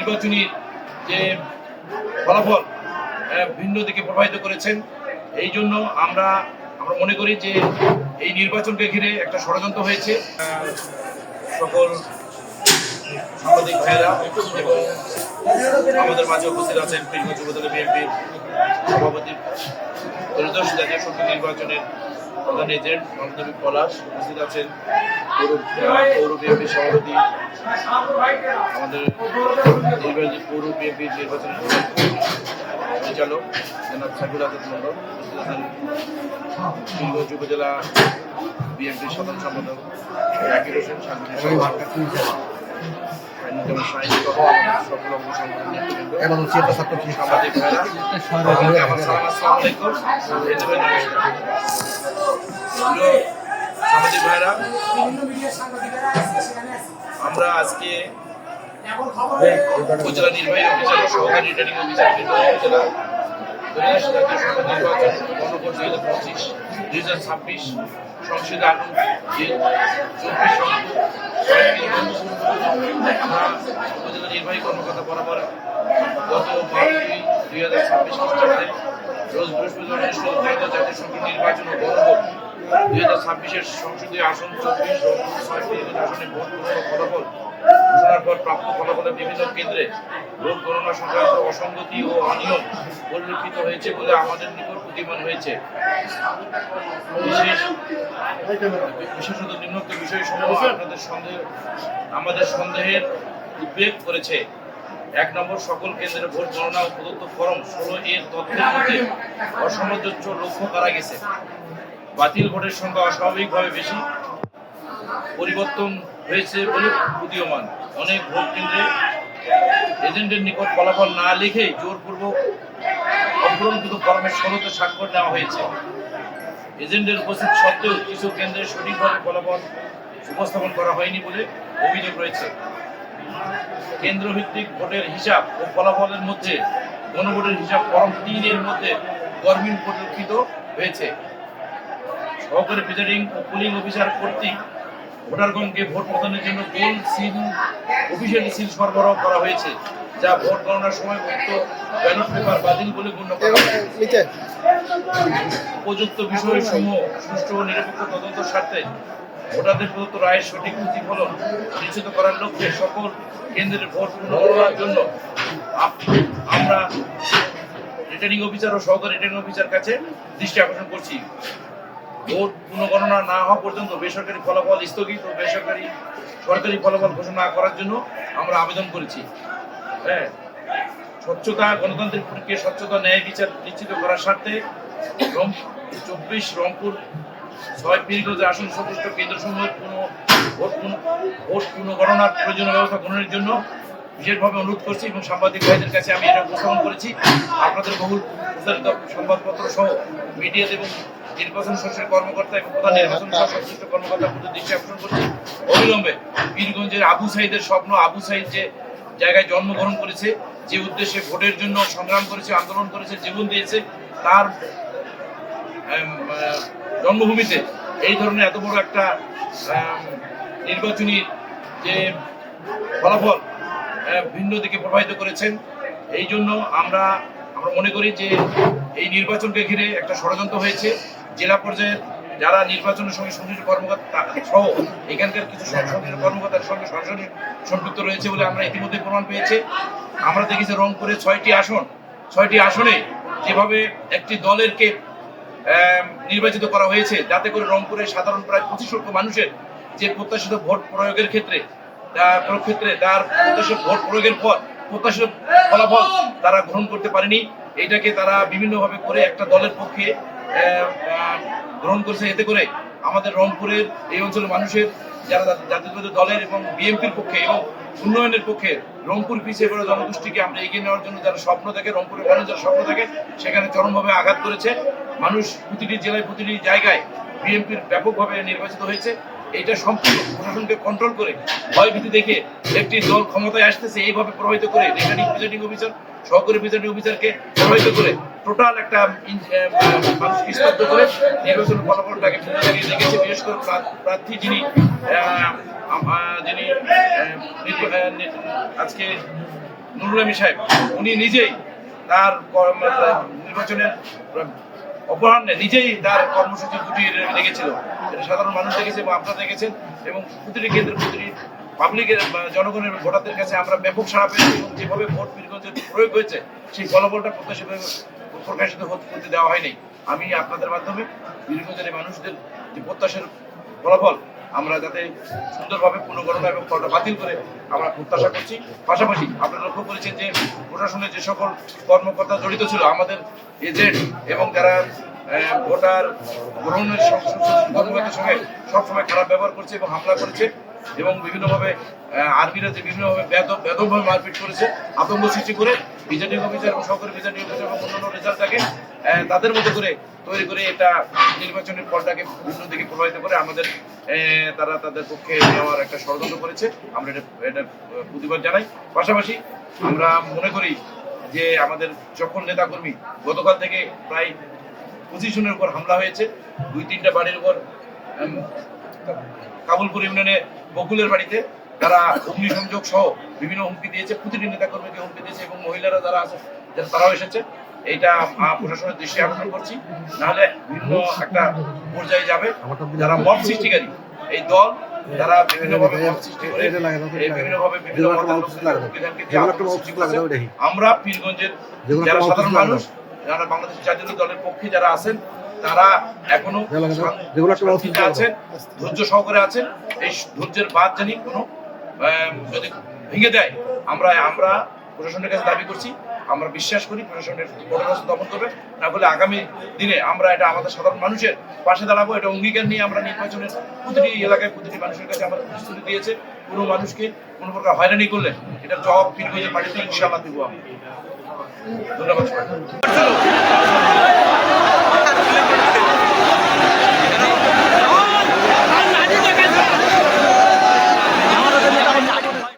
নির্বাচনী যে ফলাফল ভিন্ন দিকে প্রভাবিত করেছেন। এই জন্য আমরা মনে করি যে এই নির্বাচনকে ঘিরে একটা ষড়যন্ত্র হয়েছে। সকল সাংবাদিক ভাইয়েরা এবং আমাদের মাঝে উপস্থিত আছেন পীরগঞ্জ উপজেলা বিএনপির সভাপতি ত্রয়োদশ জাতীয় সংসদ নির্বাচনের প্রধান এজেন্ট মাননীয় পলাশ, উপস্থিত আছেন পৌর বিএনপির সভাপতি, আমাদের পৌর বিএনপির নির্বাচনের পরিচালক জনাব সাইফুল আজাদ মন্ডল, উপস্থিত আছেন পীরগঞ্জ উপজেলা বিএনপির সাধারণ সম্পাদক জাকির হোসেন, আমরা আজকে উপজেলা নির্বাহী অফিসার ও সহকারী রিটার্নিং অফিসার উপজেলা নির্বাচন গণভোট 2025 সংসদে আনুন 24 আমরা উপজেলা নির্বাহী কর্মকর্তা বরাবর গত 12/2/2026 খ্রিস্টাব্দে রোজ বৃহস্পতিবার অনুষ্ঠিত জাতীয় সংসদ নির্বাচন ও গণভোট 2026-এর সংসদীয় আসন 24 ও 6 আসনে ভোট গ্রহণ ফলাফল ঘোষণার পর প্রাপ্ত ফলাফলের বিভিন্ন কেন্দ্রে ভোট গণনা সংক্রান্ত অসঙ্গতি ও অনিয়ম পরিলক্ষিত হয়েছে বলে আমাদের নিকট প্রতিমান হয়েছে। বিশেষত নিম্নোক্ত বিষয়সমূহ আমাদের সন্দেহের উদ্বেগ করেছে। 1 নম্বর, সকল কেন্দ্রে ভোট গণনা ও প্রদত্ত ফরম 16 এর তথ্যের মধ্যে অসামঞ্জস্য লক্ষ্য করা গেছে। বাতিল ভোটের সংখ্যা অস্বাভাবিকভাবে বেশি পরিবর্তন হয়েছে বলে প্রতীয়মান। অনেক ভোট কেন্দ্রে এজেন্টের নিকট ফলাফল না লিখেই জোরপূর্বক অপূরণকৃত ফরমের 16তে স্বাক্ষর নেওয়া হয়েছে। এজেন্টের উপস্থিত সত্ত্বেও কিছু কেন্দ্রে সঠিকভাবে ফলাফল উপস্থাপন করা হয়নি বলে অভিযোগ রয়েছে। কেন্দ্রভিত্তিক ভোটের হিসাব ও ফলাফলের মধ্যে গণভোটের হিসাব ফরম 3 এর মধ্যে গরমিল পরিলক্ষিত হয়েছে। সহকারী প্রিজাইডিং ও পুলিং অফিসার কর্তৃক ভোটারগণকে ভোট প্রদানের জন্য গোল সিল অফিসিয়ালি সিল সরবরাহ করা হয়েছে, যা ভোট গণনার সময় উক্ত ব্যালট পেপার বাতিল বলে গণ্য করা হয়েছে। উপযুক্ত বিষয়সমূহ সুষ্ঠু ও নিরপেক্ষ তদন্তের স্বার্থে ভোটারদের প্রদত্ত রায়ের সঠিক প্রতিফলন নিশ্চিত করার লক্ষ্যে সকল কেন্দ্রের ভোট পুনর্গণনার জন্য আমরা রিটার্নিং অফিসার ও সহকারী রিটার্নিং অফিসার কাছে দৃষ্টি আকর্ষণ করছি। ভোট পুনর্গণনা না হওয়া পর্যন্ত বেসরকারি ফলাফল স্থগিত ও সরকারি ফলাফল ঘোষণা করার জন্য আমরা আবেদন করেছি। স্বচ্ছতা, গণতান্ত্রিক প্রক্রিয়া, স্বচ্ছতা, ন্যায় বিচার নিশ্চিত করার স্বার্থে 24 রংপুর 6 পীরগঞ্জ আসন সংশ্লিষ্ট কেন্দ্রসমূহের ভোট পুনর্গণনার প্রয়োজনীয় ব্যবস্থা গ্রহণের জন্য বিশেষভাবে অনুরোধ করছি এবং সাংবাদিক ভাইদের কাছে আমি এটা উপস্থাপন করেছি। আপনাদের বহুল প্রচারিত সংবাদপত্র সহ মিডিয়াতে এবং নির্বাচন সংসদের কর্মকর্তা এবং প্রধান নির্বাচন সংশ্লিষ্ট কর্মকর্তার প্রতি দৃষ্টি আকর্ষণ করছি। অবিলম্বে পীরগঞ্জের আবু সাইদের স্বপ্ন, আবু সাইদ যে জায়গায় জন্মগ্রহণ করেছে, যে উদ্দেশ্যে ভোটের জন্য সংগ্রাম করেছে, আন্দোলন করেছে, জীবন দিয়েছে, তার জন্মভূমিতে এই ধরনের এত বড় একটা নির্বাচনী যে ফলাফল ভিন্ন দিকে প্রভাবিত করেছেন। এই জন্য আমরা মনে করি যে এই নির্বাচনকে ঘিরে একটা ষড়যন্ত্র হয়েছে। জেলা পর্যায়ে যারা নির্বাচনের সঙ্গে সংশ্লিষ্ট কর্মকর্তা সহ এখানকার কিছু সংশ্লিষ্ট কর্মকর্তার সঙ্গে সরাসরি সম্পৃক্ত রয়েছে বলে আমরা ইতিমধ্যে প্রমাণ পেয়েছি। আমরা দেখেছি রংপুরে 6টি আসনে যেভাবে একটি দলেরকে নির্বাচিত করা হয়েছে, যাতে করে রংপুরে সাধারণ প্রায় 25 লক্ষ মানুষের যে প্রত্যাশিত ভোট প্রয়োগের ক্ষেত্রে তার প্রত্যাশিত ভোট প্রয়োগের পর প্রত্যাশিত ফলাফল তারা গ্রহণ করতে পারেনি। এইটাকে তারা বিভিন্নভাবে করে একটা দলের পক্ষে গ্রহণ করেছে। এতে করে আমাদের রংপুরের এই অঞ্চলের মানুষের যারা জাতীয়তাবাদী দলের এবং বিএনপির পক্ষে এবং উন্নয়নের পক্ষে রংপুর পিছিয়ে পড়া জনগোষ্ঠীকে আমরা এগিয়ে নেওয়ার জন্য যারা স্বপ্ন থাকে, রংপুরের মানুষ যারা স্বপ্ন থাকে, সেখানে চরমভাবে আঘাত করেছে। মানুষ প্রতিটি জেলায় প্রতিটি জায়গায় বিএনপির ব্যাপকভাবে নির্বাচিত হয়েছে। এটা সম্পূর্ণ প্রশাসনকে কন্ট্রোল করে ভয়ভীতি দেখে একটি দল ক্ষমতায় আসতেছে, এইভাবে প্রভাবিত করে রিটার্নিং প্রিজাইডিং অফিসার, সহকারী প্রিজাইডিং অফিসারকে প্রভাবিত করে টোটাল একটা মানুষকে স্তব্ধ করে নির্বাচনের ফলাফলটাকে ভিন্ন জায়গায় দেখেছে। বিশেষ করে প্রার্থী যিনি যিনি আজকে নুরুল আমিন সাহেব, উনি নিজেই তার নির্বাচনের অপরাহ্নে নিজেই তার কর্মসূচি দুটি রেখেছিল। এটা সাধারণ মানুষ দেখেছে এবং আপনারা দেখেছেন, এবং প্রতিটি কেন্দ্রে প্রতিটি পাবলিকের জনগণের ভোটারদের কাছে আমরা ব্যাপক সাড়া পেয়েছি এবং যেভাবে ভোট পীরগঞ্জের প্রয়োগ হয়েছে সেই ফলাফলটা প্রত্যাশিতভাবে প্রকাশিত করতে দেওয়া হয়নি। আমি আপনাদের মাধ্যমে পীরগঞ্জের এই মানুষদের যে প্রত্যাশার ফলাফল আমরা যাতে সুন্দরভাবে পুনর্গণনা এবং ফলটা বাতিল করে আমরা প্রত্যাশা করছি। পাশাপাশি আপনারা লক্ষ্য করেছেন যে প্রশাসনের যে সকল কর্মকর্তা জড়িত ছিল, আমাদের এজেন্ট এবং যারা ভোটার গ্রহণের কর্মকর্তার সঙ্গে সবসময় খারাপ ব্যবহার করছে এবং হামলা করেছে এবং বিভিন্নভাবে আর্মিরা যে বিভিন্নভাবে বেদমভাবে মারপিট করেছে, আতঙ্ক সৃষ্টি করে রিটার্নিং অফিসার এবং সহকারী রিটার্নিং অফিসার এবং অন্যান্য রেজাল্টটাকে তাদের মতো করে তৈরি করে এটা নির্বাচনের ফলটাকে বিভিন্ন দিকে প্রভাবিত করে আমাদের তারা তাদের পক্ষে নেওয়ার একটা ষড়যন্ত্র করেছে। আমরা এটা প্রতিবাদ জানাই। পাশাপাশি আমরা মনে করি যে আমাদের সকল নেতাকর্মী গতকাল থেকে প্রায় 25 জনের উপর হামলা হয়েছে, 2-3টা বাড়ির উপর কাবুলপুর ইউনিয়নে বকুলের বাড়িতে তারা অগ্নিসংযোগ সহ বিভিন্ন হুমকি দিয়েছে, প্রতিটি নেতাকর্মীকে হুমকি দিয়েছে এবং মহিলারা যারা আছে তারাও এসেছে। এইটা প্রশাসনের দৃষ্টি আকর্ষণ করছি, নাহলে বিভিন্ন একটা পর্যায়ে যাবে। যারা মব সৃষ্টিকারী এই দল, তারা বিভিন্নভাবে মব সৃষ্টি করে আমরা পীরগঞ্জের যারা সাধারণ মানুষ, যারা বাংলাদেশ জাতীয় দলের পক্ষে যারা আছেন, তারা এখনো আছেন, ধৈর্য সহকারে আছেন। এই ধৈর্যের বাদ জানি কোনো যদি ভেঙে দেয়, আমরা প্রশাসনের কাছে দাবি করছি, আমরা বিশ্বাস করি প্রশাসনের ঘটনাস্থল দমন করবে, না হলে আগামী দিনে আমরা এটা আমাদের সাধারণ মানুষের পাশে দাঁড়াবো। এটা অঙ্গীকার নিয়ে আমরা নির্বাচনের প্রতিটি এলাকায় প্রতিটি মানুষের কাছে আমরা প্রতিশ্রুতি দিয়েছে, কোনো মানুষকে কোনো প্রকার হয়রানি করলে এটা জবাব পীরগঞ্জের পার্টিতে ইনশাআল্লাহ দিব। আমরা ধন্যবাদ।